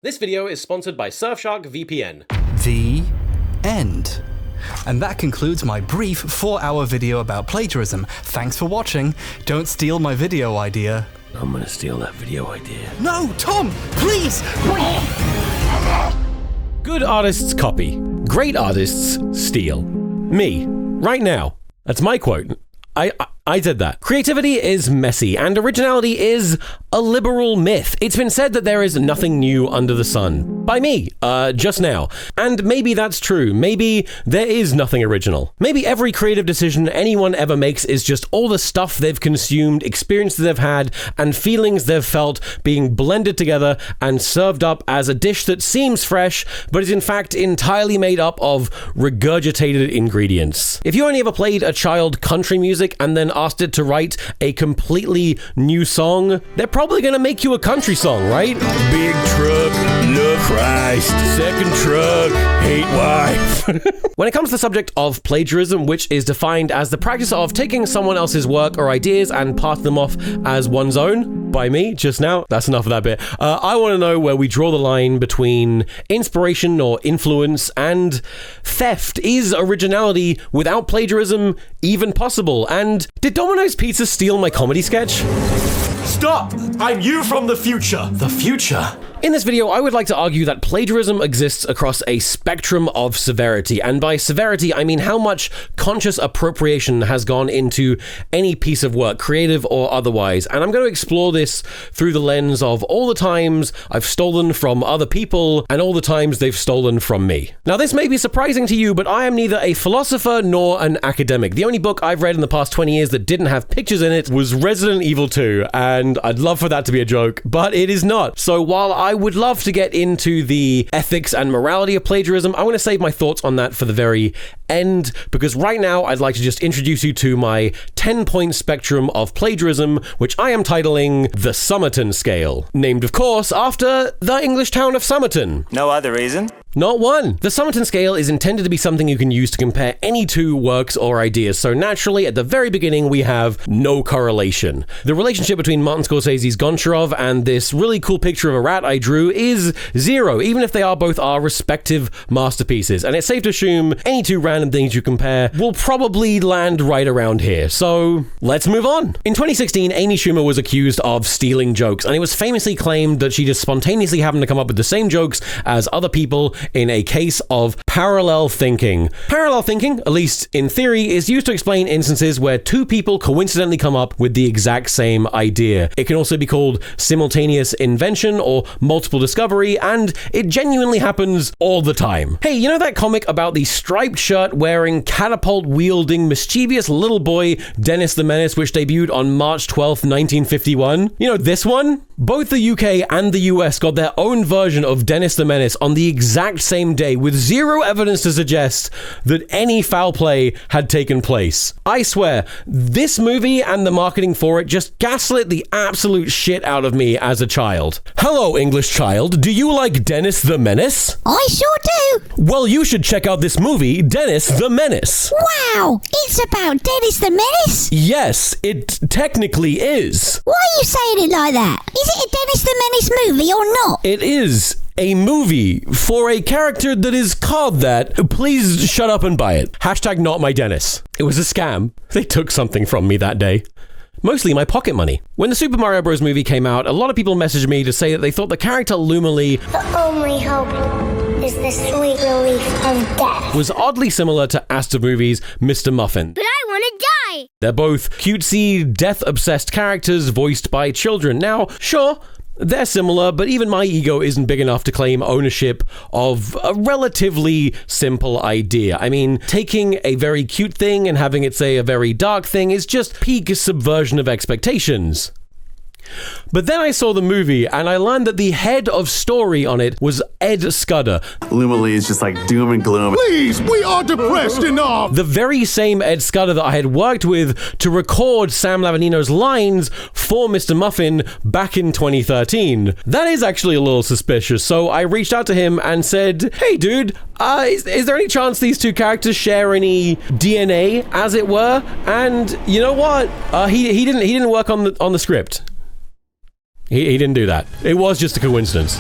This video is sponsored by Surfshark VPN. The end. And that concludes my brief 4-hour video about plagiarism. Thanks for watching. Don't steal my video idea. I'm gonna steal that video idea. No, Tom, please! Good artists copy. Great artists steal. Me. Right now. That's my quote. I said that. Creativity is messy, and originality is a liberal myth. It's been said that there is nothing new under the sun. By me, just now. And maybe that's true. Maybe there is nothing original. Maybe every creative decision anyone ever makes is just all the stuff they've consumed, experiences they've had, and feelings they've felt being blended together and served up as a dish that seems fresh, but is in fact entirely made up of regurgitated ingredients. If you only ever played a child country music and then asked it to write a completely new song, they're probably gonna make you a country song, right? Big truck, love Christ. Second truck, hate wife. When it comes to the subject of plagiarism, which is defined as the practice of taking someone else's work or ideas and passing them off as one's own, by me just now, that's enough of that bit. I want to know where we draw the line between inspiration or influence and theft. Is originality without plagiarism even possible? And did Domino's Pizza steal my comedy sketch? Stop! I'm you from the future. The future? In this video, I would like to argue that plagiarism exists across a spectrum of severity, and by severity, I mean how much conscious appropriation has gone into any piece of work, creative or otherwise, and I'm going to explore this through the lens of all the times I've stolen from other people and all the times they've stolen from me. Now, this may be surprising to you, but I am neither a philosopher nor an academic. The only book I've read in the past 20 years that didn't have pictures in it was Resident Evil 2, and I'd love for that to be a joke, but it is not. So while I would love to get into the ethics and morality of plagiarism, I want to save my thoughts on that for the very end, because right now I'd like to just introduce you to my 10-point spectrum of plagiarism, which I am titling the Somerton Scale, named of course after the English town of Somerton. No other reason? Not one. The Somerton Scale is intended to be something you can use to compare any two works or ideas, so naturally, at the very beginning, we have no correlation. The relationship between Martin Scorsese's Goncharov and this really cool picture of a rat I drew is zero, even if they are both our respective masterpieces, and it's safe to assume any two random things you compare will probably land right around here, so let's move on. In 2016, Amy Schumer was accused of stealing jokes, and it was famously claimed that she just spontaneously happened to come up with the same jokes as other people in a case of parallel thinking. Parallel thinking, at least in theory, is used to explain instances where two people coincidentally come up with the exact same idea. It can also be called simultaneous invention or multiple discovery, and it genuinely happens all the time. Hey, you know that comic about the striped shirt wearing, catapult wielding, mischievous little boy Dennis the Menace, which debuted on March 12th, 1951? You know this one? Both the UK and the US got their own version of Dennis the Menace on the exact same day, with zero evidence to suggest that any foul play had taken place. I swear, this movie and the marketing for it just gaslit the absolute shit out of me as a child. Hello, English child. Do you like Dennis the Menace? I sure do. Well, you should check out this movie, Dennis the Menace. Wow, it's about Dennis the Menace? Yes, it technically is. Why are you saying it like that? Is it a Dennis the Menace movie or not? It is a movie for a character that is called that. Please shut up and buy it. Hashtag not my Dennis. It was a scam. They took something from me that day. Mostly my pocket money. When the Super Mario Bros. Movie came out, a lot of people messaged me to say that they thought the character Lumily, the only hope is the sweet relief of death, was oddly similar to Astor Movie's Mr. Muffin. But I want to die! They're both cutesy, death-obsessed characters voiced by children. Now, sure, they're similar, but even my ego isn't big enough to claim ownership of a relatively simple idea. I mean, taking a very cute thing and having it say a very dark thing is just peak subversion of expectations. But then I saw the movie and I learned that the head of story on it was Ed Scudder. Lumily is just like doom and gloom. Please, we are depressed enough! The very same Ed Scudder that I had worked with to record Sam Lavanino's lines for Mr. Muffin back in 2013. That is actually a little suspicious, so I reached out to him and said, hey dude, is there any chance these two characters share any DNA, as it were? And you know what? He didn't work on the script. He didn't do that. It was just a coincidence.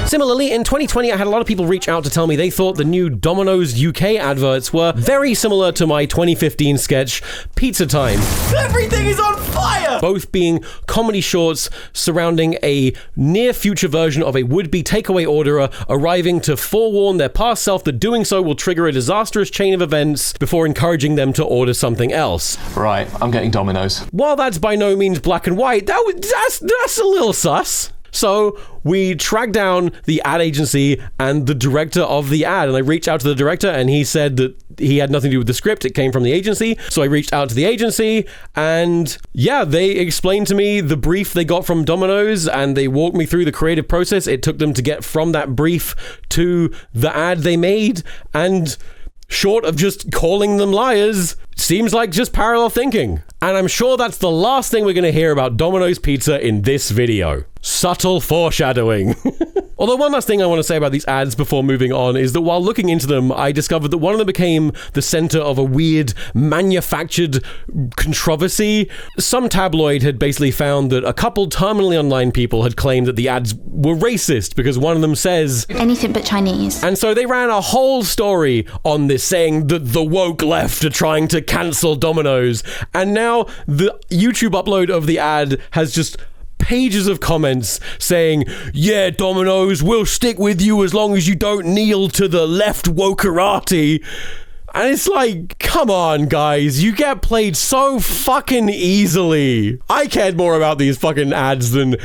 Similarly, in 2020, I had a lot of people reach out to tell me they thought the new Domino's UK adverts were very similar to my 2015 sketch, Pizza Time. Everything is on fire! Both being comedy shorts surrounding a near-future version of a would-be takeaway orderer arriving to forewarn their past self that doing so will trigger a disastrous chain of events before encouraging them to order something else. Right, I'm getting Domino's. While that's by no means black and white, that's a little sus. So we tracked down the ad agency and the director of the ad, and I reached out to the director and he said that he had nothing to do with the script. It came from the agency. So I reached out to the agency and yeah, they explained to me the brief they got from Domino's and they walked me through the creative process it took them to get from that brief to the ad they made. And short of just calling them liars, seems like just parallel thinking. And I'm sure that's the last thing we're going to hear about Domino's Pizza in this video. Subtle foreshadowing. Although one last thing I want to say about these ads before moving on is that while looking into them, I discovered that one of them became the center of a weird manufactured controversy. Some tabloid had basically found that a couple terminally online people had claimed that the ads were racist because one of them says anything but Chinese. And so they ran a whole story on this saying that the woke left are trying to cancel Domino's. And now the YouTube upload of the ad has just pages of comments saying, yeah, Domino's, we'll stick with you as long as you don't kneel to the left wokerati. And it's like, come on, guys, you get played so fucking easily. I cared more about these fucking ads than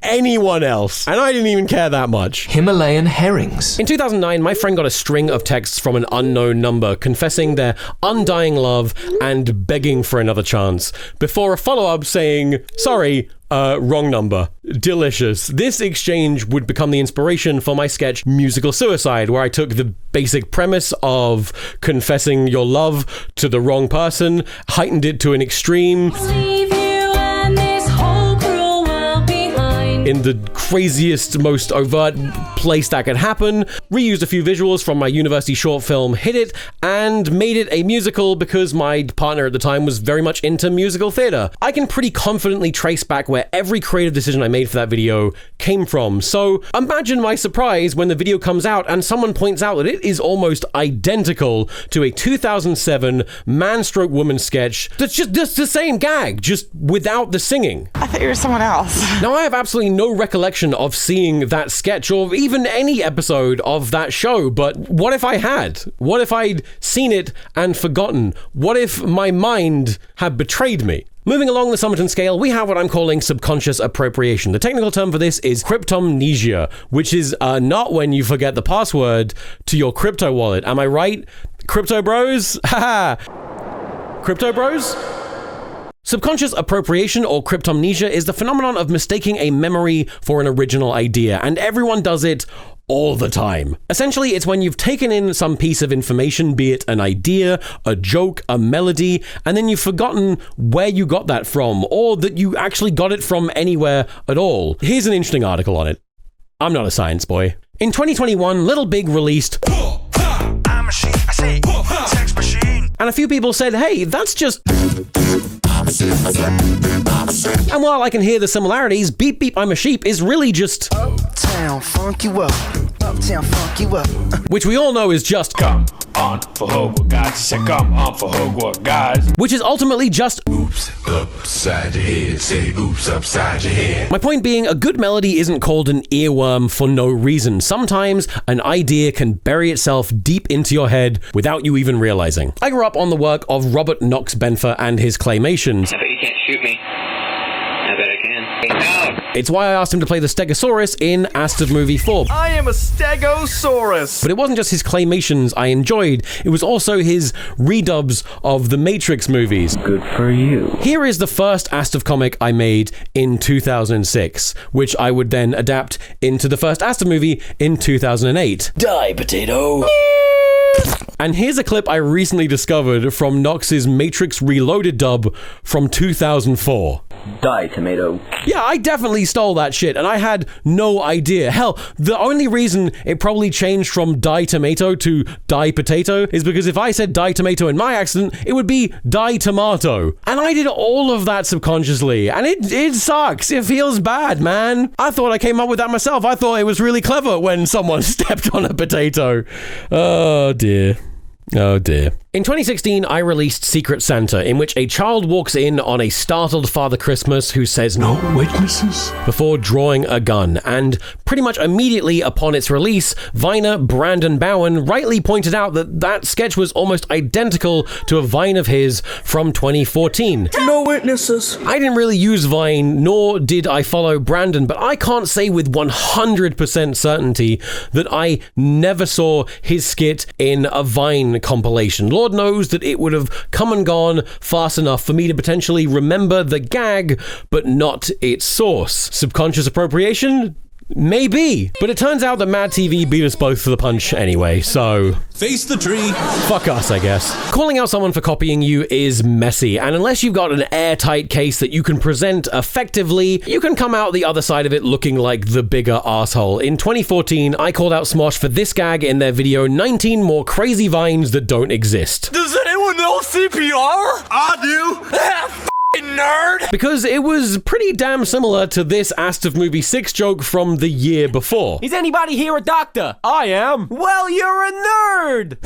anyone else, and I didn't even care that much. Himalayan herrings. In 2009, my friend got a string of texts from an unknown number confessing their undying love and begging for another chance, before a follow-up saying, sorry, wrong number. Delicious. This exchange would become the inspiration for my sketch Musical Suicide, where I took the basic premise of confessing your love to the wrong person, heightened it to an extreme in the craziest, most overt place that could happen, reused a few visuals from my university short film Hit It, and made it a musical because my partner at the time was very much into musical theater. I can pretty confidently trace back where every creative decision I made for that video came from, so imagine my surprise when the video comes out and someone points out that it is almost identical to a 2007 man-stroke-woman sketch that's just the same gag, just without the singing. I thought you were someone else. Now, I have absolutely no recollection of seeing that sketch or even any episode of that show, but what if I had? What if I'd seen it and forgotten? What if my mind had betrayed me? Moving along the Somerton scale, we have what I'm calling subconscious appropriation. The technical term for this is cryptomnesia, which is not when you forget the password to your crypto wallet. Am I right? Crypto bros? Haha. Crypto bros? Subconscious appropriation, or cryptomnesia, is the phenomenon of mistaking a memory for an original idea, and everyone does it all the time. Essentially, it's when you've taken in some piece of information, be it an idea, a joke, a melody, and then you've forgotten where you got that from, or that you actually got it from anywhere at all. Here's an interesting article on it. I'm not a science boy. In 2021, Little Big released I'm a sheep, I say, sex machine. And a few people said, hey, that's just... And while I can hear the similarities, Beep Beep I'm a Sheep is really just Uptown Funk You Up, Uptown Funk You Up, which we all know is just Come on for Hogwarts, guys. Say come on for Hogwarts, guys. Which is ultimately just Oops upside your head, say oops upside your head. My point being, a good melody isn't called an earworm for no reason. Sometimes an idea can bury itself deep into your head without you even realizing. I grew up on the work of Robert Knox Benfer and his claymations. I bet you can't shoot me. I bet I can. No. It's why I asked him to play the Stegosaurus in Astor Movie 4. I am a Stegosaurus! But it wasn't just his claymations I enjoyed, it was also his redubs of the Matrix movies. Good for you. Here is the first Astor comic I made in 2006, which I would then adapt into the first Astor movie in 2008. Die, potato! And here's a clip I recently discovered from Knox's Matrix Reloaded dub from 2004. Die, tomato. Yeah, I definitely stole that shit, and I had no idea. Hell, the only reason it probably changed from die tomato to die potato is because if I said die tomato in my accent, it would be die tomato. And I did all of that subconsciously, and it sucks. It feels bad, man. I thought I came up with that myself. I thought it was really clever when someone stepped on a potato. Oh, dear. Oh, dear. In 2016, I released Secret Santa, in which a child walks in on a startled Father Christmas who says no witnesses before drawing a gun, and pretty much immediately upon its release, Viner Brandon Bowen rightly pointed out that sketch was almost identical to a Vine of his from 2014. No witnesses. I didn't really use Vine, nor did I follow Brandon, but I can't say with 100% certainty that I never saw his skit in a Vine compilation. Lord knows that it would have come and gone fast enough for me to potentially remember the gag, but not its source. Subconscious appropriation? Maybe. But it turns out that Mad TV beat us both to the punch anyway, so... Face the tree. Fuck us, I guess. Calling out someone for copying you is messy, and unless you've got an airtight case that you can present effectively, you can come out the other side of it looking like the bigger asshole. In 2014, I called out Smosh for this gag in their video 19 More Crazy Vines That Don't Exist. Does anyone know CPR? I do. Nerd! Because it was pretty damn similar to this Ast of Movie 6 joke from the year before. Is anybody here a doctor? I am. Well, you're a nerd!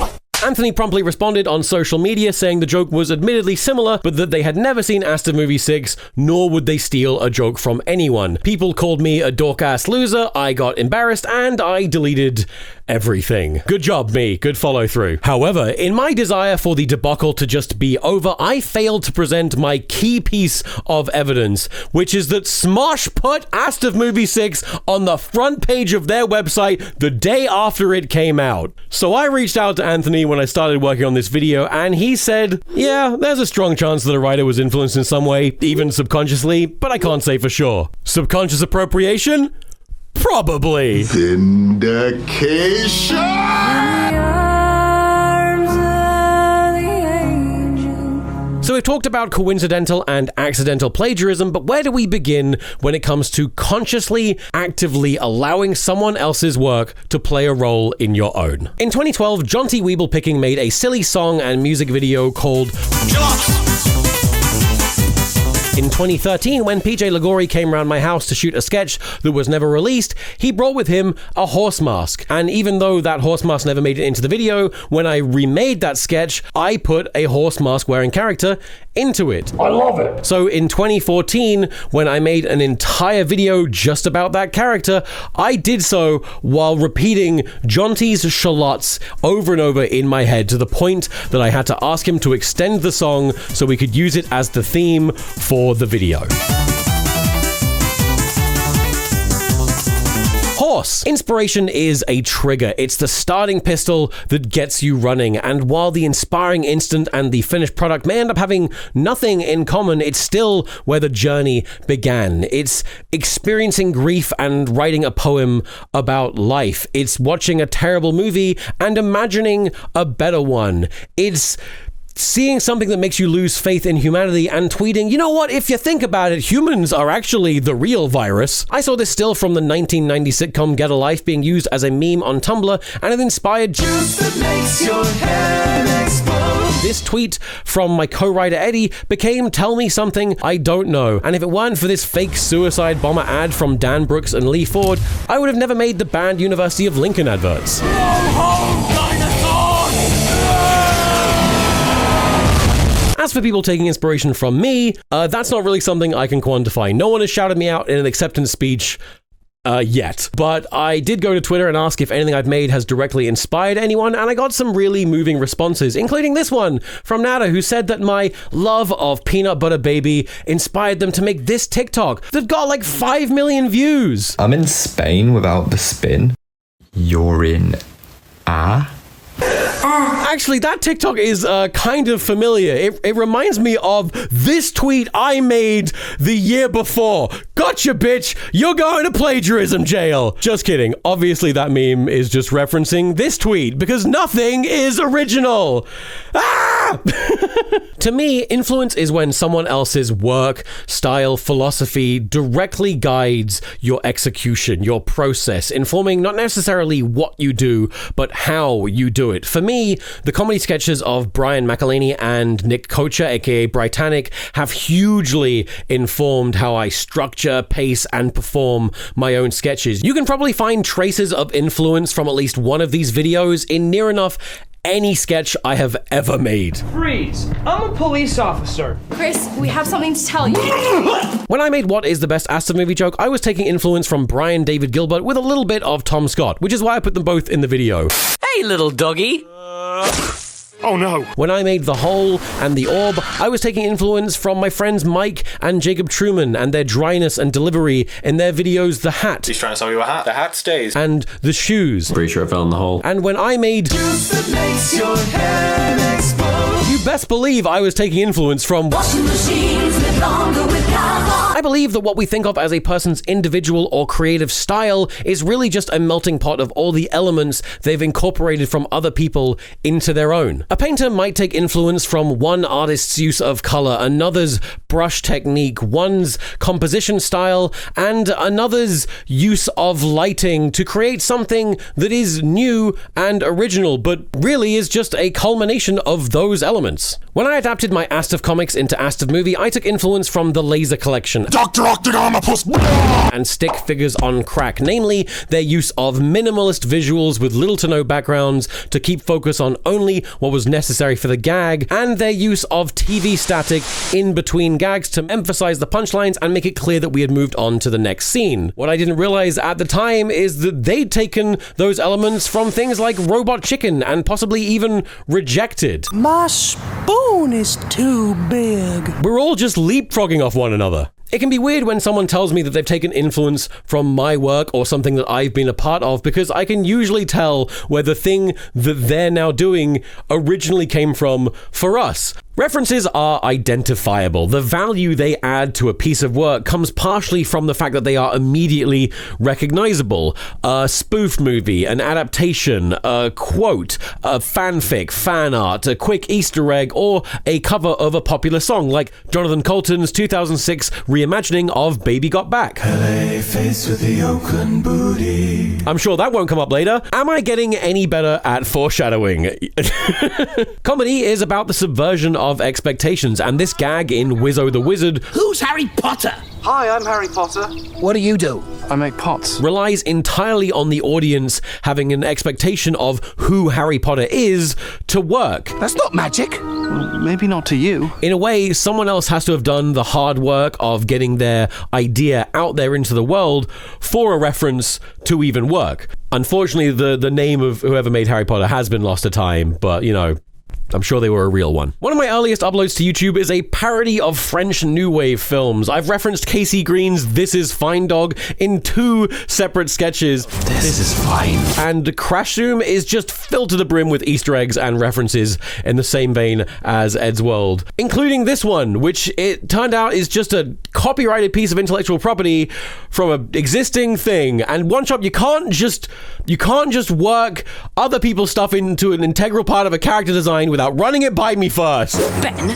Anthony promptly responded on social media saying the joke was admittedly similar, but that they had never seen Ast of Movie 6, nor would they steal a joke from anyone. People called me a dork-ass loser, I got embarrassed, and I deleted everything. Good job, me. Good follow through. However, in my desire for the debacle to just be over, I failed to present my key piece of evidence, which is that Smosh put Ast of Movie 6 on the front page of their website the day after it came out. So I reached out to Anthony when I started working on this video, and he said, yeah, there's a strong chance that a writer was influenced in some way, even subconsciously, but I can't say for sure. Subconscious appropriation? Probably. Vindication! So we've talked about coincidental and accidental plagiarism, but where do we begin when it comes to consciously, actively allowing someone else's work to play a role in your own? In 2012, John T. Weeble-Picking made a silly song and music video called In 2013, when PJ Lagori came around my house to shoot a sketch that was never released, he brought with him a horse mask. And even though that horse mask never made it into the video, when I remade that sketch, I put a horse mask wearing character into it. I love it. So in 2014, when I made an entire video just about that character, I did so while repeating John T's shallots over and over in my head to the point that I had to ask him to extend the song so we could use it as the theme for the video. Horse. Inspiration is a trigger. It's the starting pistol that gets you running, and while the inspiring instant and the finished product may end up having nothing in common, it's still where the journey began. It's experiencing grief and writing a poem about life. It's watching a terrible movie and imagining a better one. It's seeing something that makes you lose faith in humanity and tweeting, you know what, if you think about it, humans are actually the real virus. I saw this still from the 1990 sitcom Get a Life being used as a meme on Tumblr, and it inspired juice that makes your head explode. This tweet from my co-writer Eddie became Tell Me Something I Don't Know, and if it weren't for this fake suicide bomber ad from Dan Brooks and Lee Ford, I would have never made the banned University of Lincoln adverts. As for people taking inspiration from me, that's not really something I can quantify. No one has shouted me out in an acceptance speech yet. But I did go to Twitter and ask if anything I've made has directly inspired anyone, and I got some really moving responses, including this one from Nada, who said that my love of Peanut Butter Baby inspired them to make this TikTok that got like 5 million views. I'm in Spain without the spin. You're in Actually, that TikTok is kind of familiar. It reminds me of this tweet I made the year before. Gotcha, bitch! You're going to plagiarism jail! Just kidding. Obviously, that meme is just referencing this tweet, because nothing is original. Ah! To me, influence is when someone else's work, style, philosophy directly guides your execution, your process, informing not necessarily what you do, but how you do it. For me, the comedy sketches of Brian McElhaney and Nick Kocher, aka Britannic, have hugely informed how I structure, pace, and perform my own sketches. You can probably find traces of influence from at least one of these videos in near enough any sketch I have ever made. Freeze! I'm a police officer. Chris, we have something to tell you. When I made What is the Best Aston movie joke, I was taking influence from Brian David Gilbert with a little bit of Tom Scott, which is why I put them both in the video. Hey, little doggy. Oh no. When I made The Hole and The Orb, I was taking influence from my friends Mike and Jacob Truman and their dryness and delivery in their videos The Hat. He's trying to sell you a hat. The hat stays. And The Shoes. Pretty sure I fell in the hole. And when I made Juice that makes your head explode. you best believe I was taking influence from Washing machines live longer with power. I believe that what we think of as a person's individual or creative style is really just a melting pot of all the elements they've incorporated from other people into their own. A painter might take influence from one artist's use of color, another's brush technique, one's composition style, and another's use of lighting to create something that is new and original, but really is just a culmination of those elements. When I adapted my Astav comics into Astav movie, I took influence from the Laser Collection Dr. Octagonopus and Stick Figures on Crack, namely their use of minimalist visuals with little to no backgrounds to keep focus on only what was necessary for the gag, and their use of TV static in between gags to emphasize the punchlines and make it clear that we had moved on to the next scene. What I didn't realize at the time is that they'd taken those elements from things like Robot Chicken and possibly even Rejected. My spoon is too big. We're all just leapfrogging off one another. It can be weird when someone tells me that they've taken influence from my work or something that I've been a part of, because I can usually tell where the thing that they're now doing originally came from for us. References are identifiable. The value they add to a piece of work comes partially from the fact that they are immediately recognizable. A spoof movie, an adaptation, a quote, a fanfic, fan art, a quick Easter egg, or a cover of a popular song like Jonathan Colton's 2006 reimagining of Baby Got Back. LA face with the Oakland booty. I'm sure that won't come up later. Am I getting any better at foreshadowing? Comedy is about the subversion of expectations, and this gag in Wizzo the Wizard, Who's Harry Potter? Hi, I'm Harry Potter. What do you do? I make pots. relies entirely on the audience having an expectation of who Harry Potter is to work. That's not magic. Well, maybe not to you. In a way, someone else has to have done the hard work of getting their idea out there into the world for a reference to even work. Unfortunately, the name of whoever made Harry Potter has been lost to time, but, you know, I'm sure they were a real one. One of my earliest uploads to YouTube is a parody of French New Wave films. I've referenced Casey Green's This Is Fine Dog in 2 separate sketches. This is fine. And Crash Zoom is just filled to the brim with Easter eggs and references in the same vein as Ed's World, including this one, which it turned out is just a copyrighted piece of intellectual property from an existing thing. And One Shot, you can't just work other people's stuff into an integral part of a character design without running it by me first. Ben,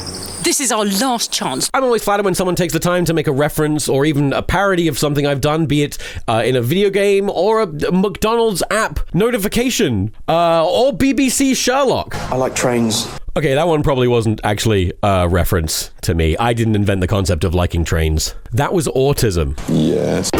this is our last chance. I'm always flattered when someone takes the time to make a reference or even a parody of something I've done, be it in a video game or a McDonald's app notification or BBC Sherlock. I like trains. Okay, that one probably wasn't actually a reference to me. I didn't invent the concept of liking trains. That was autism. Yes.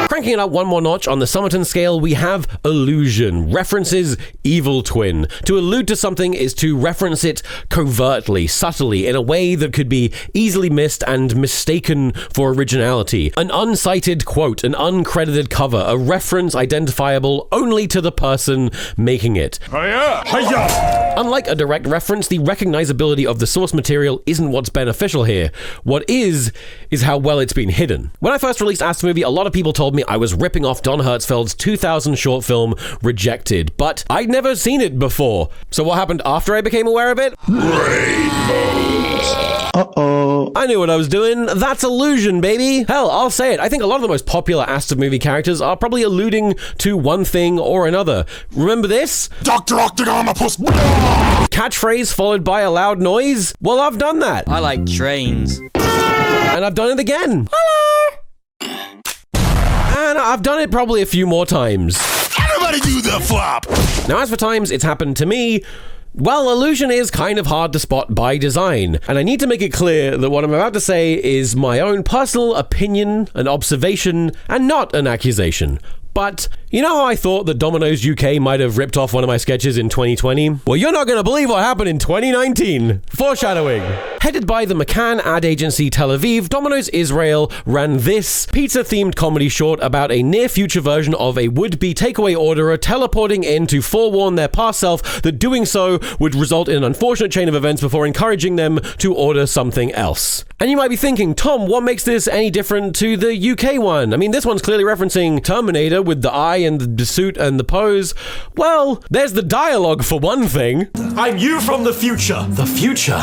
Cranking it up one more notch on the Somerton scale, we have allusion, references evil twin. To allude to something is to reference it covertly, subtly, in a way that could be easily missed and mistaken for originality. An uncited quote, an uncredited cover, a reference identifiable only to the person making it. Hiya! Hiya! Unlike a direct reference, the recognizability of the source material isn't what's beneficial here. What is how well it's been hidden. When I first released Ask the Movie, a lot of people told me I was ripping off Don Hertzfeld's 2000 short film Rejected, but I'd never seen it before. So what happened after I became aware of it? Uh-oh. know. I knew what I was doing. That's Allusion, baby. Hell, I'll say it. I think a lot of the most popular Astor movie characters are probably alluding to one thing or another. Remember this? Dr. Octagonopus. Catchphrase followed by a loud noise? Well, I've done that. I like trains. And I've done it again. Hello. And I've done it probably a few more times. Everybody do the flop. Now, as for times it's happened to me, well, Allusion is kind of hard to spot by design, and I need to make it clear that what I'm about to say is my own personal opinion, an observation, and not an accusation. But you know how I thought that Domino's UK might have ripped off one of my sketches in 2020? Well, you're not going to believe what happened in 2019. Foreshadowing. Headed by the McCann ad agency Tel Aviv, Domino's Israel ran this pizza-themed comedy short about a near-future version of a would-be takeaway orderer teleporting in to forewarn their past self that doing so would result in an unfortunate chain of events before encouraging them to order something else. And you might be thinking, Tom, what makes this any different to the UK one? I mean, this one's clearly referencing Terminator with the eye and the suit and the pose. Well, there's the dialogue for one thing. I'm you from the future. The future?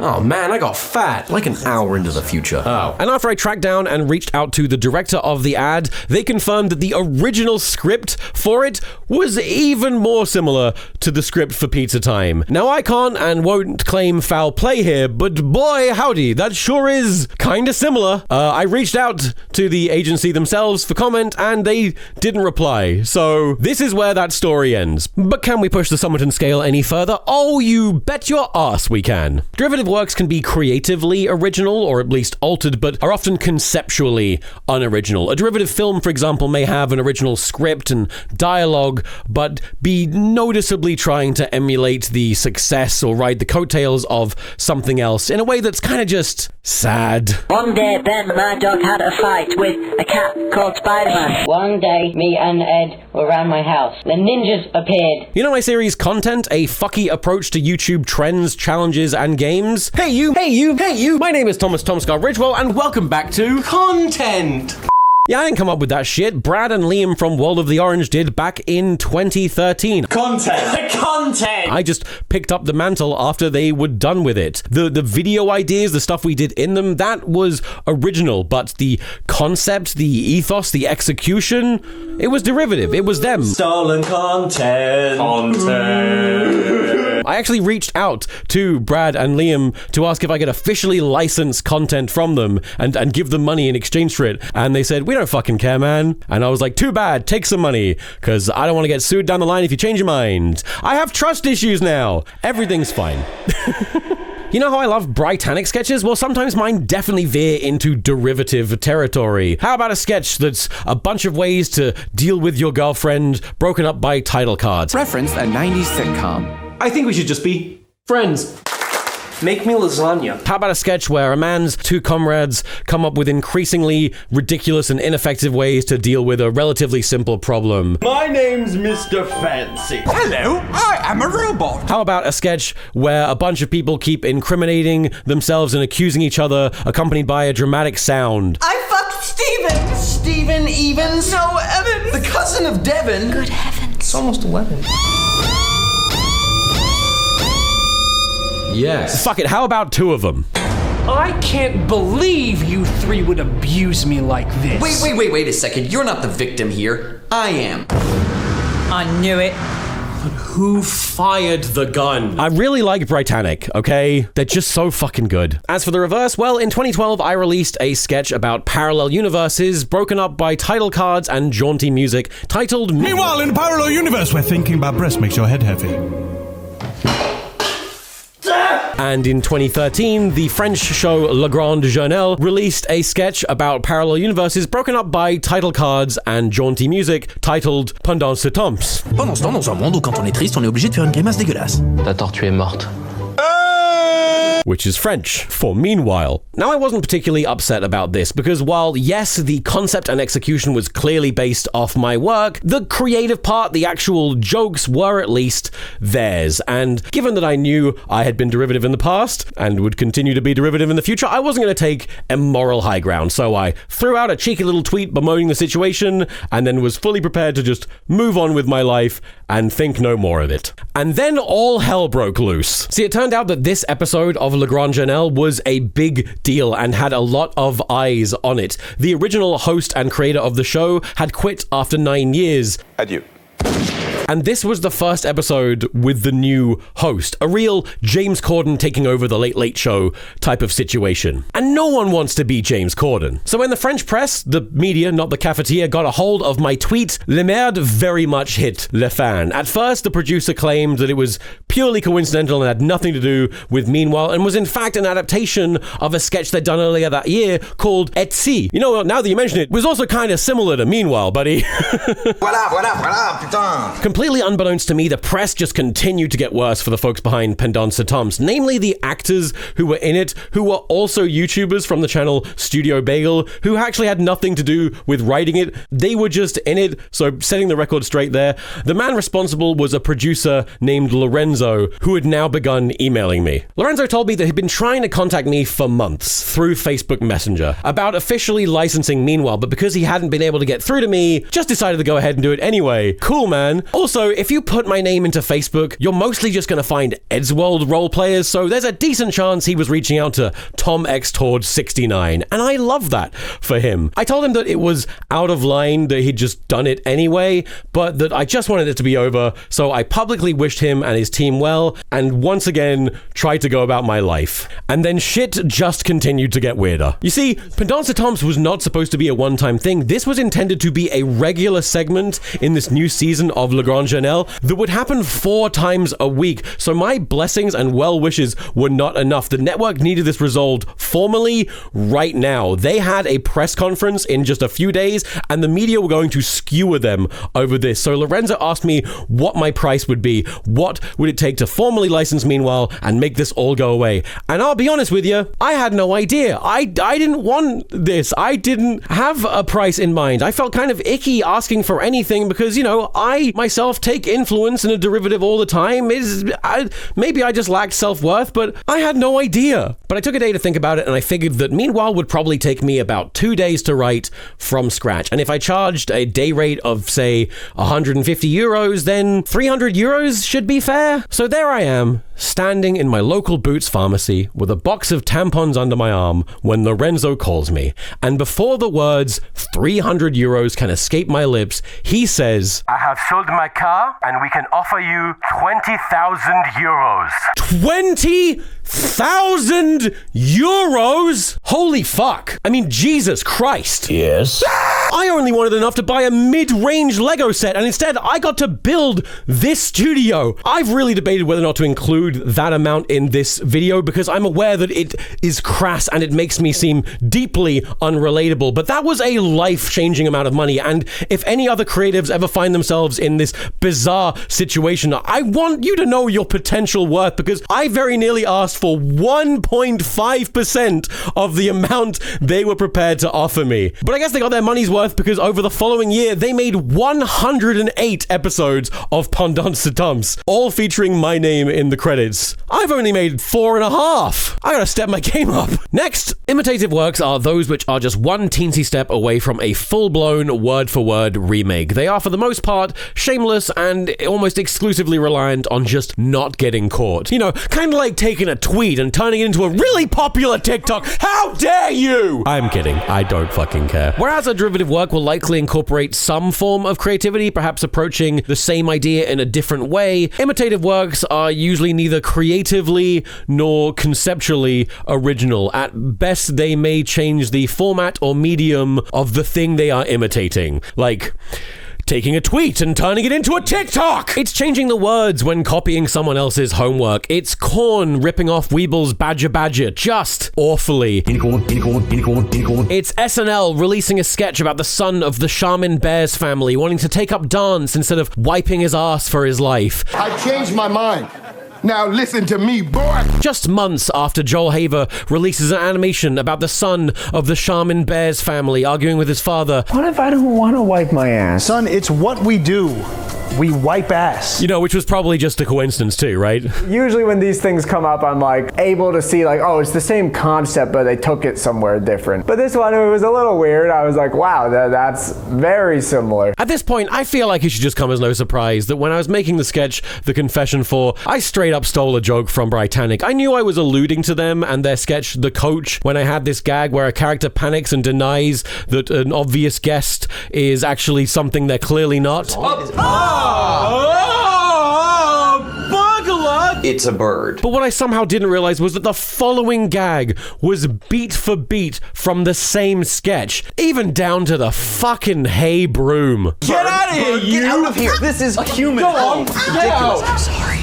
Oh man, I got fat. Like an hour into the future. Oh. And after I tracked down and reached out to the director of the ad, they confirmed that the original script for it was even more similar to the script for Pizza Time. Now, I can't and won't claim foul play here, but boy howdy, that sure is kinda similar. I reached out to the agency themselves for comment, and they didn't reply. So this is where that story ends. But can we push the Summerton scale any further? Oh, you bet your ass we can. Derivative works can be creatively original, or at least altered, but are often conceptually unoriginal. A derivative film, for example, may have an original script and dialogue, but be noticeably trying to emulate the success or ride the coattails of something else in a way that's kind of just sad. One day, Ben Murdoch had a fight with a cat called Spider-Man. One day, me and Ed were around my house. The ninjas appeared. You know my series Content, a fucky approach to YouTube trends, challenges, and games? Hey you, hey you, hey you! My name is TomSka's Ridgewell, and welcome back to Content! Yeah, I didn't come up with that shit. Brad and Liam from World of the Orange did back in 2013. Content! Content! I just picked up the mantle after they were done with it. The video ideas, the stuff we did in them, that was original, but the concept, the ethos, the execution, it was derivative. It was them. Stolen content! Content! I actually reached out to Brad and Liam to ask if I could officially license content from them and give them money in exchange for it. And they said, we don't fucking care, man. And I was like, too bad, take some money, because I don't want to get sued down the line if you change your mind. I have trust issues now. Everything's fine. You know how I love Britannic sketches? Well, sometimes mine definitely veer into derivative territory. How about a sketch that's a bunch of ways to deal with your girlfriend, broken up by title cards? Reference a 90s sitcom. I think we should just be friends. Make me lasagna. How about a sketch where a man's two comrades come up with increasingly ridiculous and ineffective ways to deal with a relatively simple problem? My name's Mr. Fancy. Hello, I am a robot. How about a sketch where a bunch of people keep incriminating themselves and accusing each other, accompanied by a dramatic sound? I fucked Steven. Steven Evans? No, Evans. The cousin of Devin. Good heavens. It's almost 11. Yes. Fuck it, how about two of them? I can't believe you three would abuse me like this. Wait a second. You're not the victim here. I am. I knew it. But who fired the gun? I really like Britannic, okay? They're just so fucking good. As for the reverse, well, in 2012, I released a sketch about parallel universes broken up by title cards and jaunty music titled... Meanwhile, in a parallel universe where thinking about breasts makes your head heavy. And in 2013, the French show Le Grand Journal released a sketch about parallel universes broken up by title cards and jaunty music titled Pendant ce temps. Pendant ce temps, dans un monde où quand on est triste, on est obligé de faire une grimace dégueulasse. Ta tortue est morte. Which is French for meanwhile. Now, I wasn't particularly upset about this because while, yes, the concept and execution was clearly based off my work, the creative part, the actual jokes were at least theirs. And given that I knew I had been derivative in the past and would continue to be derivative in the future, I wasn't going to take a moral high ground. So I threw out a cheeky little tweet bemoaning the situation and then was fully prepared to just move on with my life and think no more of it. And then all hell broke loose. See, it turned out that this episode of of Le Grand Journal was a big deal and had a lot of eyes on it. The original host and creator of the show had quit after 9 years. Adieu. And this was the first episode with the new host, a real James Corden taking over the Late Late Show type of situation. And no one wants to be James Corden. So when the French press, the media, not the cafetiere, got a hold of my tweet, Le Merde very much hit le fan. At first, the producer claimed that it was purely coincidental and had nothing to do with Meanwhile, and was in fact an adaptation of a sketch they'd done earlier that year called Etsy. You know what, now that you mention it, was also kind of similar to Meanwhile, buddy. Voilà, putain. Completely unbeknownst to me, the press just continued to get worse for the folks behind Pendants Toms, namely the actors who were in it, who were also YouTubers from the channel Studio Bagel, who actually had nothing to do with writing it. They were just in it, so setting the record straight there. The man responsible was a producer named Lorenzo, who had now begun emailing me. Lorenzo told me that he'd been trying to contact me for months through Facebook Messenger about officially licensing Meanwhile, but because he hadn't been able to get through to me, just decided to go ahead and do it anyway. Cool, man. Also, if you put my name into Facebook, you're mostly just going to find Eddsworld role players, so there's a decent chance he was reaching out to Tom X Tord 69, and I love that for him. I told him that it was out of line that he'd just done it anyway, but that I just wanted it to be over, so I publicly wished him and his team well, and once again, tried to go about my life. And then shit just continued to get weirder. You see, Pendants Toms was not supposed to be a one-time thing. This was intended to be a regular segment in this new season of Le Grand Journal that would happen 4 times a week, so my blessings and well wishes were not enough. The network needed this resolved formally right now. They had a press conference in just a few days, and the media were going to skewer them over this. So Lorenzo asked me what my price would be. What would it take to formally license Meanwhile and make this all go away? And I'll be honest with you, I had no idea. I didn't want this. I didn't have a price in mind. I felt kind of icky asking for anything because, you know, I myself take influence and a derivative all the time. Maybe I just lacked self-worth, but I had no idea. But I took a day to think about it, and I figured that Meanwhile would probably take me about 2 days to write from scratch. And if I charged a day rate of, say, 150 euros, then 300 euros should be fair. So there I am, standing in my local Boots pharmacy with a box of tampons under my arm when Lorenzo calls me. And before the words 300 euros can escape my lips, he says, I have sold my car and we can offer you 20,000 euros. 20,000 euros? Holy fuck. I mean, Jesus Christ. Yes. I only wanted enough to buy a mid-range Lego set, and instead I got to build this studio. I've really debated whether or not to include that amount in this video because I'm aware that it is crass and it makes me seem deeply unrelatable, but that was a life-changing amount of money, and if any other creatives ever find themselves in this bizarre situation, I want you to know your potential worth because I very nearly asked for 1.5% of the amount they were prepared to offer me. But I guess they got their money's worth because over the following year, they made 108 episodes of Pendants Toms, all featuring my name in the credits. I've only made 4.5. I gotta step my game up. Next, imitative works are those which are just one teensy step away from a full-blown word-for-word remake. They are, for the most part, shameless and almost exclusively reliant on just not getting caught. You know, kind of like taking a tweet and turning it into a really popular TikTok. How dare you? I'm kidding. I don't fucking care. Whereas a derivative work will likely incorporate some form of creativity, perhaps approaching the same idea in a different way, imitative works are usually neither creatively nor conceptually original. At best, they may change the format or medium of the thing they are imitating. Like taking a tweet and turning it into a TikTok. It's changing the words when copying someone else's homework. It's Korn ripping off Weeble's Badger Badger just awfully. It's SNL releasing a sketch about the son of the Charmin Bears family wanting to take up dance instead of wiping his ass for his life. I changed my mind. Now listen to me, boy! Just months after Joel Haver releases an animation about the son of the Charmin Bears family arguing with his father. What if I don't want to wipe my ass? Son, it's what we do. we wipe ass. You know, which was probably just a coincidence too, right? Usually when these things come up, I'm like able to see like, oh, it's the same concept, but they took it somewhere different. But this one, it was a little weird. I was like, wow, that's very similar. At this point, I feel like it should just come as no surprise that when I was making the sketch, The Confession 4, I straight up stole a joke from Britannic. I knew I was alluding to them and their sketch, The Coach, when I had this gag where a character panics and denies that an obvious guest is actually something they're clearly not. It's a bird. But what I somehow didn't realize was that the following gag was beat for beat from the same sketch, even down to the fucking hay broom. Get out of here, Get out of here. This is a human. Go on, get out. I'm sorry.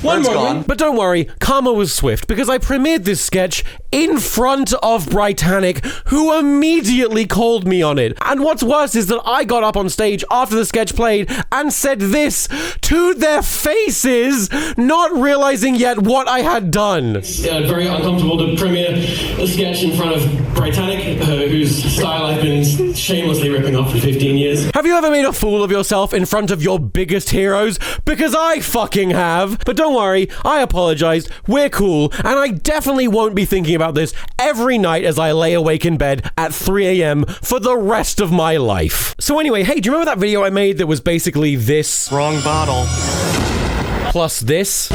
One moment. But don't worry, karma was swift because I premiered this sketch in front of Britannic, who immediately called me on it. And what's worse is that I got up on stage after the sketch played and said this to their faces, not realizing yet what I had done. It's very uncomfortable to premiere a sketch in front of Britannic, whose style I've been shamelessly ripping off for 15 years. Have you ever made a fool of yourself in front of your biggest heroes? Because I fucking have. But don't worry, I apologized, we're cool, and I definitely won't be thinking about this every night as I lay awake in bed at 3 a.m. for the rest of my life. So anyway, hey, do you remember that video I made that was basically this? Wrong bottle. Plus this?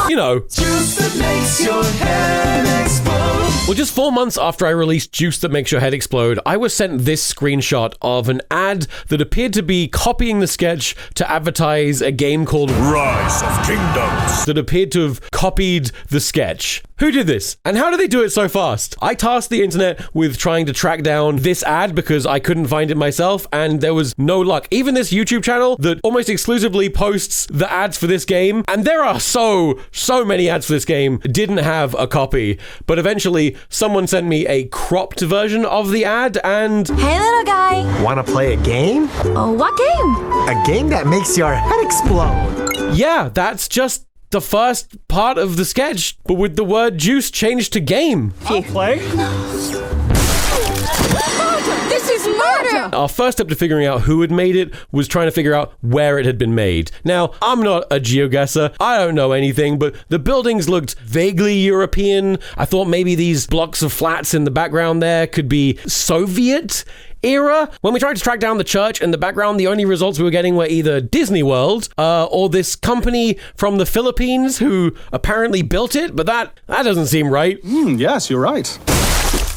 You know. Juice that makes your head explode. Well, just 4 months after I released Juice That Makes Your Head Explode, I was sent this screenshot of an ad that appeared to be copying the sketch to advertise a game called Rise of Kingdoms that appeared to have copied the sketch. Who did this? And how did they do it so fast? I tasked the internet with trying to track down this ad because I couldn't find it myself, and there was no luck. Even this YouTube channel that almost exclusively posts the ads for this game, and there are so many ads for this game, didn't have a copy. But eventually, someone sent me a cropped version of the ad, and... Hey, little guy. Want to play a game? Oh, what game? A game that makes your head explode. Yeah, that's just the first part of the sketch, but with the word juice changed to game. I'll play. This is murder! Our first step to figuring out who had made it was trying to figure out where it had been made. Now, I'm not a geoguesser. I don't know anything, but the buildings looked vaguely European. I thought maybe these blocks of flats in the background there could be Soviet era. When we tried to track down the church in the background, the only results we were getting were either Disney World or this company from the Philippines who apparently built it, but that doesn't seem right. Yes, you're right.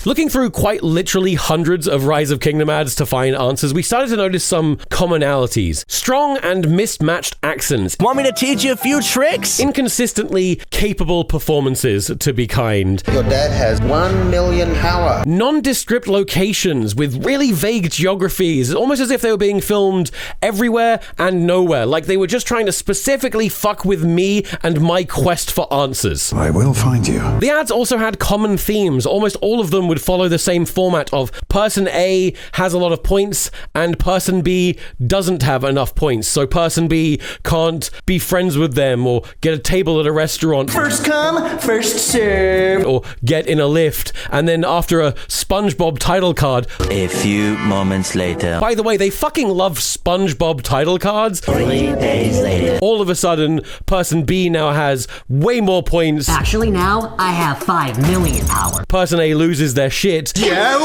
Looking through quite literally hundreds of Rise of Kingdom ads to find answers, we started to notice some commonalities. Strong and mismatched accents. Want me to teach you a few tricks? Inconsistently capable performances, to be kind. Your dad has 1 million power. Nondescript locations with really vague geographies, almost as if they were being filmed everywhere and nowhere, like they were just trying to specifically fuck with me and my quest for answers. I will find you. The ads also had common themes. Almost all of them would follow the same format of person A has a lot of points and person B doesn't have enough points, so person B can't be friends with them or get a table at a restaurant. First come, first serve. Or get in a lift, and then after a SpongeBob title card. A few moments later. By the way, they fucking love SpongeBob title cards. 3 days later. All of a sudden, person B now has way more points. Actually, now I have 5 million power. Person A loses their shit. Yeah.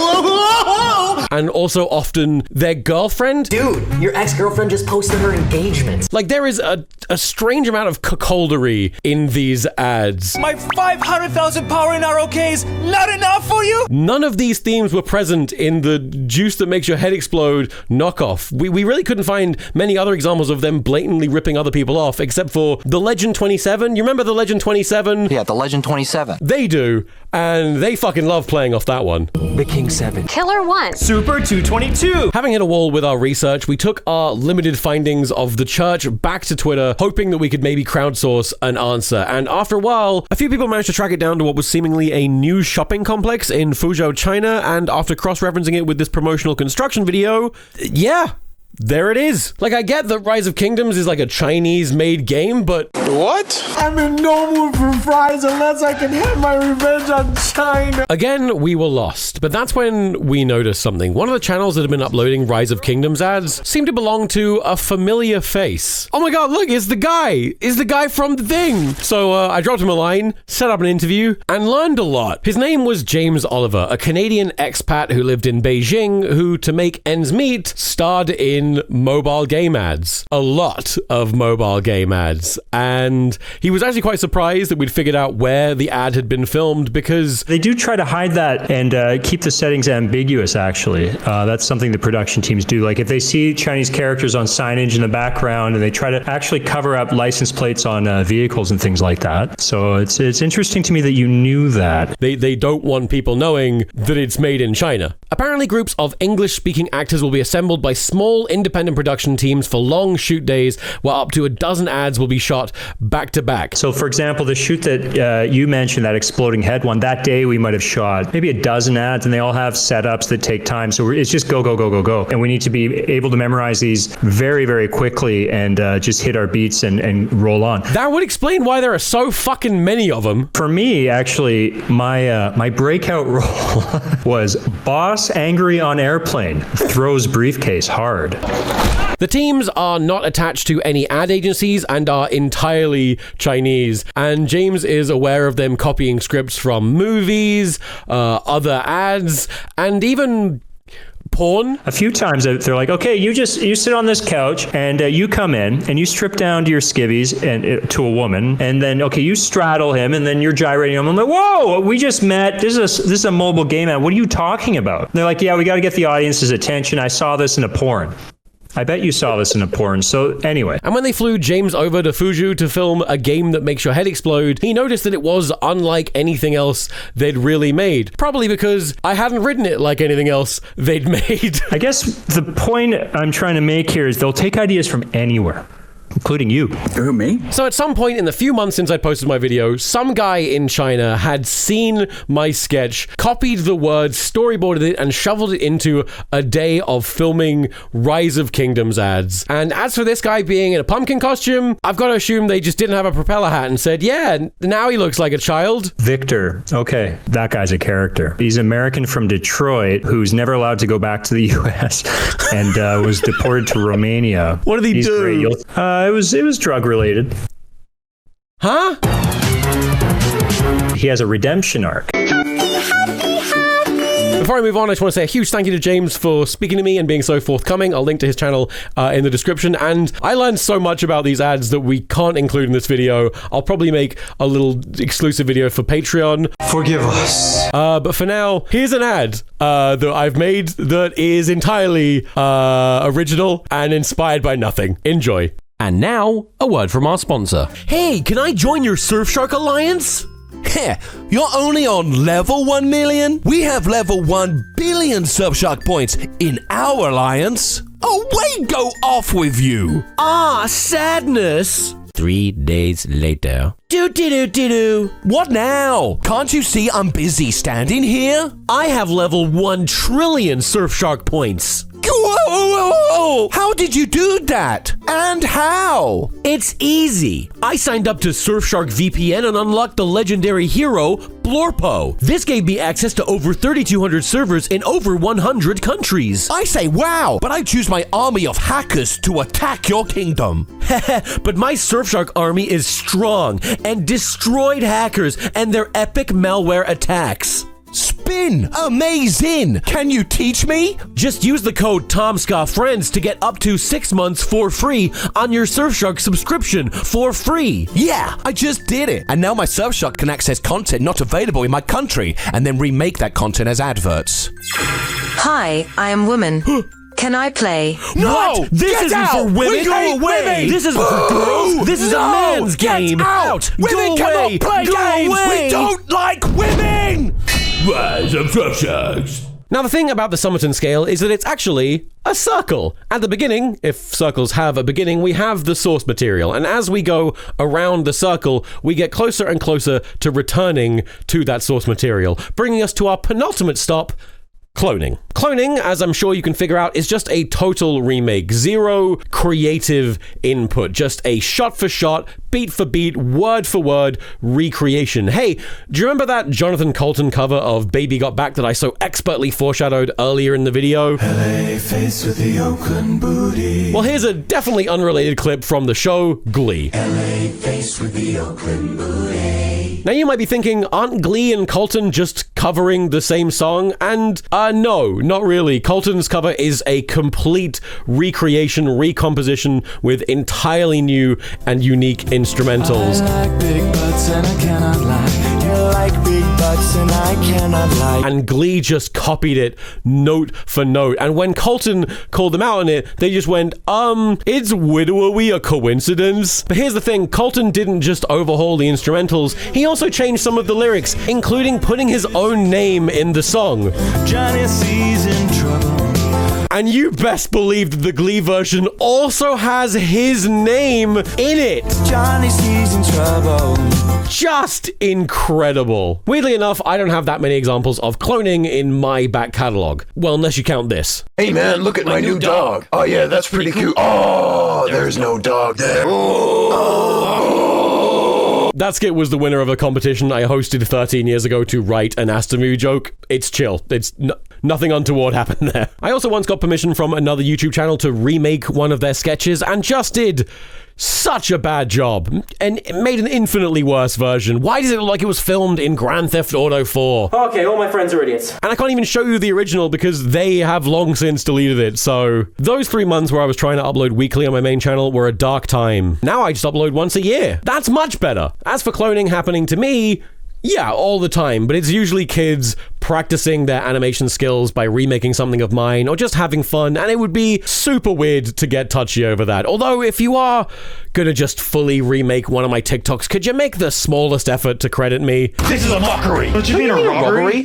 And also often their girlfriend. Dude, your ex-girlfriend just posted her engagement. Like, there is a strange amount of cuckoldery in these ads. My 500,000 power in ROK is not enough for you? None of these themes were present in the Juice That Makes Your Head Explode knockoff. We really couldn't find many other examples of them blatantly ripping other people off, except for the Legend 27. You remember the Legend 27? Yeah, the Legend 27. They do, and they fucking love playing off that one. The King 7. Killer 1. Super 222. Having hit a wall with our research, we took our limited findings of the church back to Twitter, hoping that we could maybe crowdsource an answer. And after a while, a few people managed to track it down to what was seemingly a new shopping complex in Fuzhou, China. And after cross-referencing it with this promotional construction video, yeah, there it is. Like, I get that Rise of Kingdoms is like a Chinese-made game, but... What? I'm in no mood for fries unless I can have my revenge on China. Again, we were lost, but that's when we noticed something. One of the channels that had been uploading Rise of Kingdoms ads seemed to belong to a familiar face. Oh my god, look, it's the guy! It's the guy from the thing! So I dropped him a line, set up an interview, and learned a lot. His name was James Oliver, a Canadian expat who lived in Beijing, who, to make ends meet, starred in mobile game ads. A lot of mobile game ads. And he was actually quite surprised that we'd figured out where the ad had been filmed because... They do try to hide that and keep the settings ambiguous, actually. That's something the production teams do. Like, if they see Chinese characters on signage in the background, and they try to actually cover up license plates on vehicles and things like that. So it's interesting to me that you knew that. They don't want people knowing that it's made in China. Apparently, groups of English-speaking actors will be assembled by small independent production teams for long shoot days, where up to a dozen ads will be shot back to back. So, for example, the shoot that you mentioned, that exploding head one, that day we might have shot maybe a dozen ads, and they all have setups that take time. So it's just go, go, go, go, go. And we need to be able to memorize these very, very quickly and just hit our beats and roll on. That would explain why there are so fucking many of them. For me, actually, my breakout role was boss angry on airplane, throws briefcase hard. The teams are not attached to any ad agencies and are entirely Chinese, and James is aware of them copying scripts from movies, other ads, and even porn. A few times they're like, okay, you sit on this couch and you come in and you strip down to your skivvies and to a woman, and then okay, you straddle him and then you're gyrating him. I'm like, whoa, we just met. This is a mobile game ad. What are you talking about? And they're like, yeah, we got to get the audience's attention. I saw this in a porn. I bet you saw this in a porn. So anyway. And when they flew James over to Fuzhou to film a game that makes your head explode, he noticed that it was unlike anything else they'd really made. Probably because I hadn't written it like anything else they'd made. I guess the point I'm trying to make here is they'll take ideas from anywhere, including you. Who, me? So at some point in the few months since I posted my video, some guy in China had seen my sketch, copied the words, storyboarded it, and shoveled it into a day of filming Rise of Kingdoms ads. And as for this guy being in a pumpkin costume, I've got to assume they just didn't have a propeller hat and said, yeah, now he looks like a child. Victor. Okay, that guy's a character. He's American from Detroit who's never allowed to go back to the U.S. and was deported to Romania. What did he do? Great. It was drug related. Huh? He has a redemption arc. Before I move on, I just want to say a huge thank you to James for speaking to me and being so forthcoming. I'll link to his channel in the description. And I learned so much about these ads that we can't include in this video. I'll probably make a little exclusive video for Patreon. Forgive us. But for now, here's an ad that I've made that is entirely original and inspired by nothing. Enjoy. And now, a word from our sponsor. Hey, can I join your Surfshark Alliance? Heh, you're only on level 1 million? We have level 1 billion Surfshark points in our alliance. Oh, wait, go off with you. Ah, sadness. 3 days later. Do-do-do-do-do. What now? Can't you see I'm busy standing here? I have level 1 trillion Surfshark points. Whoa, whoa, whoa! How did you do that? And how? It's easy. I signed up to Surfshark VPN and unlocked the legendary hero, Blorpo. This gave me access to over 3,200 servers in over 100 countries. I say wow, but I choose my army of hackers to attack your kingdom. But my Surfshark army is strong and destroyed hackers and their epic malware attacks. Spin! Amazing! Can you teach me? Just use the code TomSkaFriends to get up to 6 months for free on your Surfshark subscription for free. Yeah, I just did it. And now my Surfshark can access content not available in my country and then remake that content as adverts. Hi, I am woman. Can I play? No! What? This isn't for women! Go away! This isn't for girls! This is a man's game! Get out! Women cannot play games! We don't like women! Rise of Surfsharks. Now, the thing about the Summerton scale is that it's actually a circle. At the beginning, if circles have a beginning, we have the source material. And as we go around the circle, we get closer and closer to returning to that source material, bringing us to our penultimate stop, Cloning. Cloning, as I'm sure you can figure out, is just a total remake. Zero creative input. Just a shot for shot, beat for beat, word for word recreation. Hey, do you remember that Jonathan Colton cover of Baby Got Back that I so expertly foreshadowed earlier in the video? LA face with the Oakland booty. Well, here's a definitely unrelated clip from the show Glee. LA face with the Oakland booty. Now you might be thinking, aren't Glee and Colton just covering the same song? And no, not really. Colton's cover is a complete recreation, recomposition with entirely new and unique instrumentals. I like big butts and I cannot lie. You like big butts and I cannot lie. And Glee just copied it note for note. And when Colton called them out on it, they just went, it's widowy a coincidence? But here's the thing, Colton didn't just overhaul the instrumentals, he also changed some of the lyrics, including putting his own name in the song. Johnny C's in trouble. And you best believe that the Glee version also has his name in it. Johnny C's in trouble. Just incredible. Weirdly enough, I don't have that many examples of cloning in my back catalog. Well, unless you count this. Hey man, look at my new dog. Oh yeah, that's pretty cute. Oh, there's no dog there. That skit was the winner of a competition I hosted 13 years ago to write an Aston joke. It's chill. It's nothing untoward happened there. I also once got permission from another YouTube channel to remake one of their sketches and just did such a bad job and made an infinitely worse version. Why does it look like it was filmed in Grand Theft Auto 4? Okay, all my friends are idiots. And I can't even show you the original because they have long since deleted it. So those 3 months where I was trying to upload weekly on my main channel were a dark time. Now I just upload once a year. That's much better. As for cloning happening to me, yeah, all the time, but it's usually kids practicing their animation skills by remaking something of mine or just having fun, and it would be super weird to get touchy over that. Although, if you are gonna just fully remake one of my TikToks, could you make the smallest effort to credit me? This is a mockery. Don't you mean a robbery?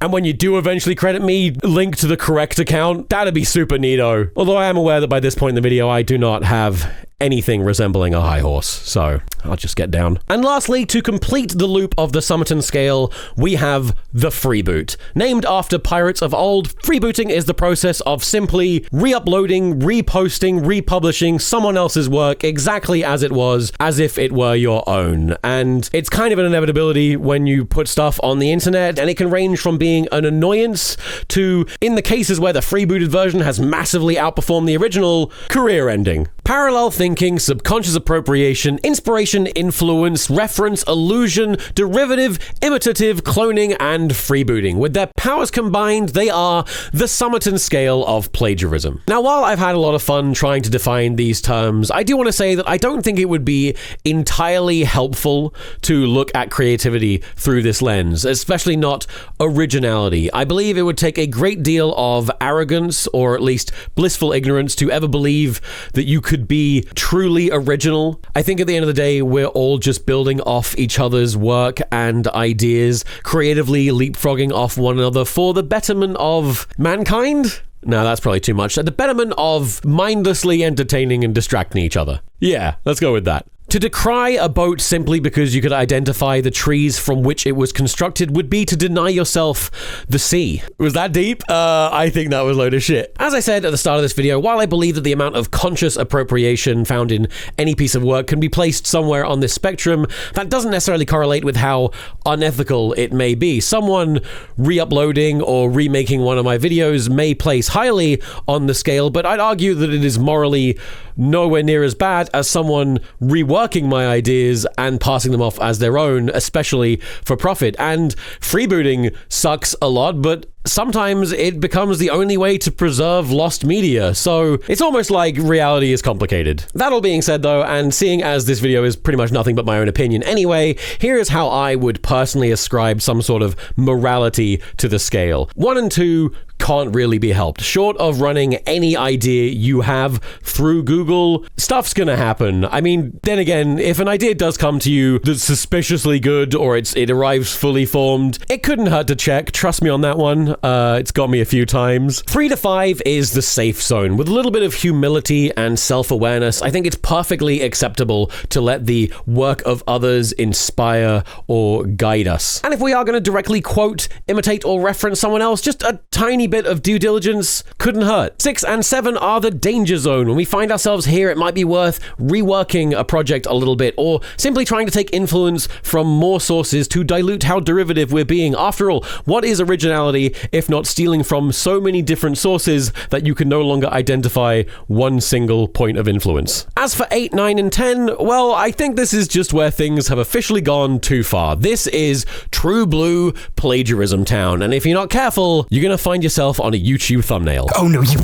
And when you do eventually credit me, link to the correct account, that'd be super neato. Although I am aware that by this point in the video, I do not have anything resembling a high horse, so I'll just get down. And lastly, to complete the loop of the Summerton scale, we have the freeboot. Named after pirates of old, freebooting is the process of simply re-uploading, reposting, republishing someone else's work exactly as it was, as if it were your own. And it's kind of an inevitability when you put stuff on the internet, and it can range from being an annoyance to, in the cases where the freebooted version has massively outperformed the original, career-ending. Parallel thinking, subconscious appropriation, inspiration, influence, reference, allusion, derivative, imitative, cloning, and freebooting. With their powers combined, they are the Summerton scale of plagiarism. Now, while I've had a lot of fun trying to define these terms, I do want to say that I don't think it would be entirely helpful to look at creativity through this lens, especially not originality. I believe it would take a great deal of arrogance, or at least blissful ignorance, to ever believe that you could be truly original. I think at the end of the day, we're all just building off each other's work and ideas, creatively leapfrogging off one another for the betterment of mankind? No, that's probably too much. The betterment of mindlessly entertaining and distracting each other. Yeah, let's go with that. To decry a boat simply because you could identify the trees from which it was constructed would be to deny yourself the sea. Was that deep? I think that was a load of shit. As I said at the start of this video, while I believe that the amount of conscious appropriation found in any piece of work can be placed somewhere on this spectrum, that doesn't necessarily correlate with how unethical it may be. Someone re-uploading or remaking one of my videos may place highly on the scale, but I'd argue that it is morally nowhere near as bad as someone reworking my ideas and passing them off as their own, especially for profit. And freebooting sucks a lot, but sometimes it becomes the only way to preserve lost media, so it's almost like reality is complicated. That all being said though, and seeing as this video is pretty much nothing but my own opinion anyway, here is how I would personally ascribe some sort of morality to the scale. 1 and 2 can't really be helped. Short of running any idea you have through Google, stuff's gonna happen. I mean, then again, if an idea does come to you that's suspiciously good or it arrives fully formed, it couldn't hurt to check. Trust me on that one. It's got me a few times. 3 to 5 is the safe zone. With a little bit of humility and self-awareness, I think it's perfectly acceptable to let the work of others inspire or guide us. And if we are going to directly quote, imitate, or reference someone else, just a tiny bit of due diligence couldn't hurt. 6 and 7 are the danger zone. When we find ourselves here, it might be worth reworking a project a little bit, or simply trying to take influence from more sources to dilute how derivative we're being. After all, what is originality if not stealing from so many different sources that you can no longer identify one single point of influence? As for 8, 9, and 10, well, I think this is just where things have officially gone too far. This is true blue plagiarism town, and if you're not careful, you're gonna find yourself on a YouTube thumbnail. Oh no, you...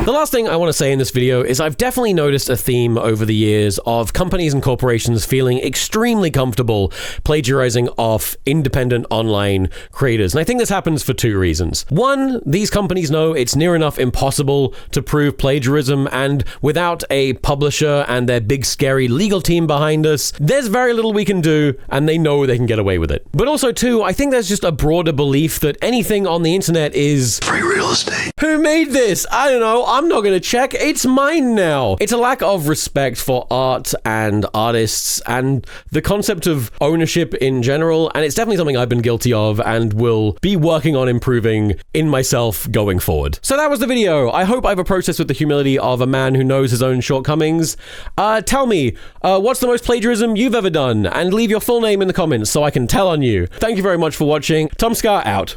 The last thing I want to say in this video is I've definitely noticed a theme over the years of companies and corporations feeling extremely comfortable plagiarizing off independent online creators. And I think this happens for 2 reasons. One, these companies know it's near enough impossible to prove plagiarism, and without a publisher and their big scary legal team behind us, there's very little we can do, and they know they can get away with it. But also 2, I think there's just a broader belief that anything on the internet is free real estate. Who made this? I don't know. I'm not going to check. It's mine now. It's a lack of respect for art and artists and the concept of ownership in general, and it's definitely something I've been guilty of and will be working on improving in myself going forward. So that was the video. I hope I've approached this with the humility of a man who knows his own shortcomings. Tell me, what's the most plagiarism you've ever done? And leave your full name in the comments so I can tell on you. Thank you very much for watching. TomSka out.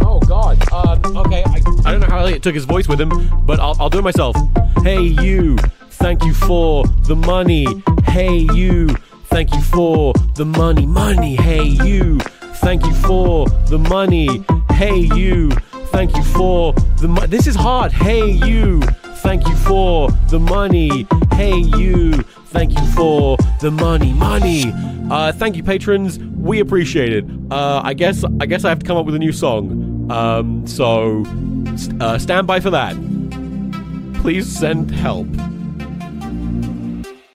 Oh God. Okay, I don't know how Elliot took his voice with him, but I'll do it myself. Hey you, thank you for the money. Hey you, thank you for the money. Money, hey you, thank you for the money. Hey you, thank you for the money. This is hard. Hey you, thank you for the money. Hey you, thank you for the money. Money. Thank you, patrons. We appreciate it. I guess I have to come up with a new song. So stand by for that. Please send help.